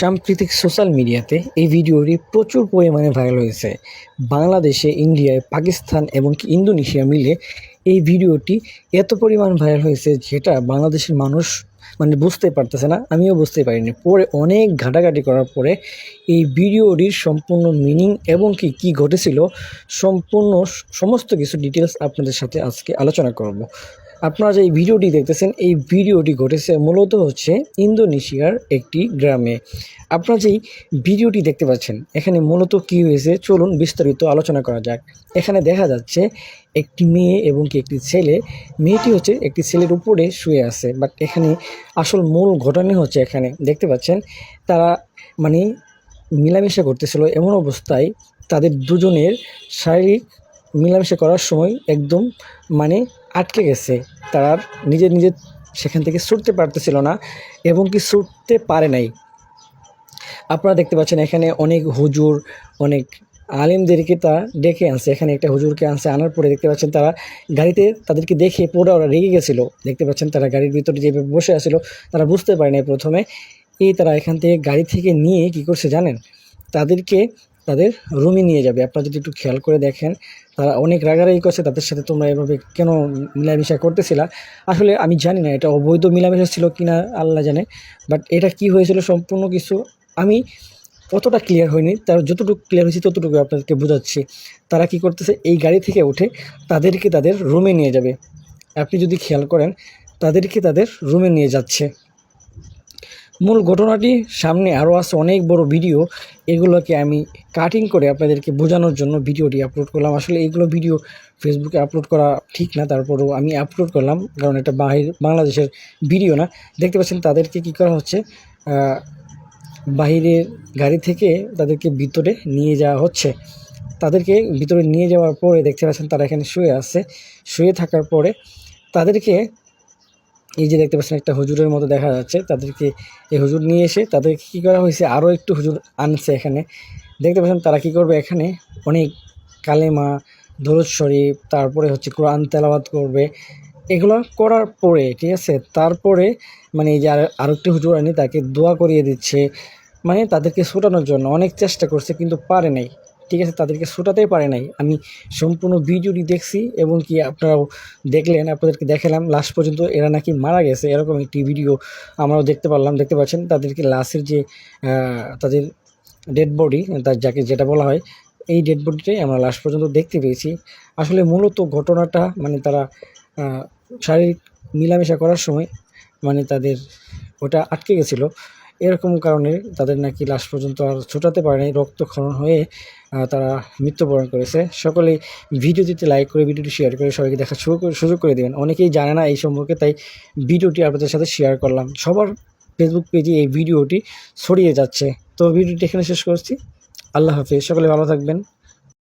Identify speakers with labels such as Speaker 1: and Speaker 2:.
Speaker 1: সাম্প্রতিক সোশ্যাল মিডিয়াতে এই ভিডিওটি প্রচুর পরিমাণে ভাইরাল হয়েছে। বাংলাদেশে, ইন্ডিয়ায়, পাকিস্তান এবং ইন্দোনেশিয়া মিলে এই ভিডিওটি এত পরিমাণ ভাইরাল হয়েছে যেটা বাংলাদেশের মানুষ বুঝতে পারতেছে না, আমিও বুঝতে পারিনি। পরে অনেক ঘাটাঘাটি করার পরে এই ভিডিওটির সম্পূর্ণ মিনিং এবং কি ঘটেছিল সমস্ত কিছু ডিটেলস আপনাদের সাথে আজকে আলোচনা করব। আপনারা যে এই ভিডিওটি দেখতেছেন, এই ভিডিওটি ঘটেছে মূলত হচ্ছে ইন্দোনেশিয়ার একটি গ্রামে। আপনারা যেই ভিডিওটি দেখতে পাচ্ছেন এখানে মূলত কি হয়েছে চলুন বিস্তারিত আলোচনা করা যাক। এখানে দেখা যাচ্ছে একটি মেয়ে এবং একটি ছেলে। মেয়েটি হচ্ছে একটি ছেলের উপরে শুয়ে আছে, বাট এখানে আসল মূল ঘটনা হচ্ছে এখানে দেখতে পাচ্ছেন তারা মিলামেশা করতেছিল। এমন অবস্থায় তাদের দুজনের শারীরিক মিলামেশা করার সময় একদম আটকে গেছে। তারা নিজের সেখান থেকে ছুটতে পারতেছিল না এবং ছুটতে পারে নাই। আপনারা দেখতে পাচ্ছেন এখানে অনেক হুজুর, অনেক আলেমদেরকে তা ডেকে আনছে। এখানে একটা হুজুরকে আনছে, আনার পরে দেখতে পাচ্ছেন তারা গাড়িতে তাদেরকে দেখে পুরো ওরা রেগে গেছিলো। দেখতে পাচ্ছেন তারা গাড়ির ভিতরে যেভাবে বসে আসছিল, তারা বুঝতে পারে নাই প্রথমে। তারা এখান থেকে গাড়ি থেকে নিয়ে কি করছে জানেন, তাদেরকে তাদের রুমে নিয়ে যাবে। আপনারা যদি একটু খেয়াল করে দেখেন, তারা অনেক রাগারাগি করছে তাদের সাথে, তোমরা এভাবে কেন মিলামিশা করতেছিলা। আসলে আমি জানি না এটা অবৈধ মিলামিশা ছিল কিনা, আল্লাহ জানে। বাট এটা কি হয়েছিল সম্পূর্ণ কিছু আমি অতটা ক্লিয়ার হয়নি, তার যতটুকু ক্লিয়ার হয়েছে ততটুকু আপনাদেরকে বোঝাচ্ছি। তারা কি করতেছে, এই গাড়ি থেকে উঠে তাদেরকে তাদের রুমে নিয়ে যাবে। আপনি যদি খেয়াল করেন তাদেরকে তাদের রুমে নিয়ে যাচ্ছে। মূল ঘটনাটি সামনে আরও আছে অনেক বড় ভিডিও, এগুলোকে আমি কাটিং করে আপনাদেরকে বোঝানোর জন্য ভিডিওটি আপলোড করলাম। আসলে এইগুলো ভিডিও ফেসবুকে আপলোড করা ঠিক না, তারপরেও আমি আপলোড করলাম কারণ এটা বাংলাদেশের ভিডিও না। দেখতে পাচ্ছেন তাদেরকে কি করা হচ্ছে, বাহিরের গাড়ি থেকে তাদেরকে ভিতরে নিয়ে যাওয়া হচ্ছে। তাদেরকে ভিতরে নিয়ে যাওয়ার পরে দেখতে পাচ্ছেন তারা এখানে শুয়ে আছে। শুয়ে থাকার পরে তাদেরকে এই যে দেখতে পাচ্ছেন একটা হুজুরের মতো দেখা যাচ্ছে, তাদেরকে এই হুজুর নিয়ে এসে তাদেরকে কী করা হয়েছে, আরও একটু হুজুর আনছে এখানে। দেখতে পাচ্ছেন তারা কী করবে, এখানে অনেক কালেমা, দরুদ শরীফ, তারপরে হচ্ছে কোরআন তেলাওয়াত করবে। এগুলো করার পরে ঠিক আছে, তারপরে এই যে আরও একটি হুজুর আনি তাকে দোয়া করিয়ে দিচ্ছে। তাদেরকে ছোটানোর জন্য অনেক চেষ্টা করছে কিন্তু পারে নাই, ঠিক আছে, তাদেরকে ছোটাতেই পারে নাই। আমি সম্পূর্ণ ভিডিওটি দেখছি এবং কি আপনারাও দেখলেন, আপনাদেরকে দেখালাম। লাস্ট পর্যন্ত এরা নাকি মারা গেছে এরকম একটি ভিডিও আমরাও দেখতে পারলাম। দেখতে পাচ্ছেন তাদেরকে লাশের যে তাদের ডেড বডি, যাকে যেটা বলা হয়, এই ডেড বডিটাই আমরা লাস্ট পর্যন্ত দেখতে পেয়েছি। আসলে মূলত ঘটনাটা তারা শারীরিক মিলামেশা করার সময় তাদের ওটা আটকে গেছিলো, এরকম কারণে তাদের নাকি লাস্ট পর্যন্ত আর ছোটাতে পারে নাই, রক্তক্ষরণ হয়ে তারা মৃত্যুবরণ করেছে। সকলেই ভিডিওটিতে লাইক করে ভিডিওটি শেয়ার করে সবাইকে দেখার সুযোগ করে দেবেন। অনেকেই জানে না এই সম্পর্কে, তাই ভিডিওটি আপনাদের সাথে শেয়ার করলাম। সবার ফেসবুক পেজে এই ভিডিওটি ছড়িয়ে যাচ্ছে। তো ভিডিওটি এখানে শেষ করছি। আল্লাহ হাফেজ, সকলে ভালো থাকবেন।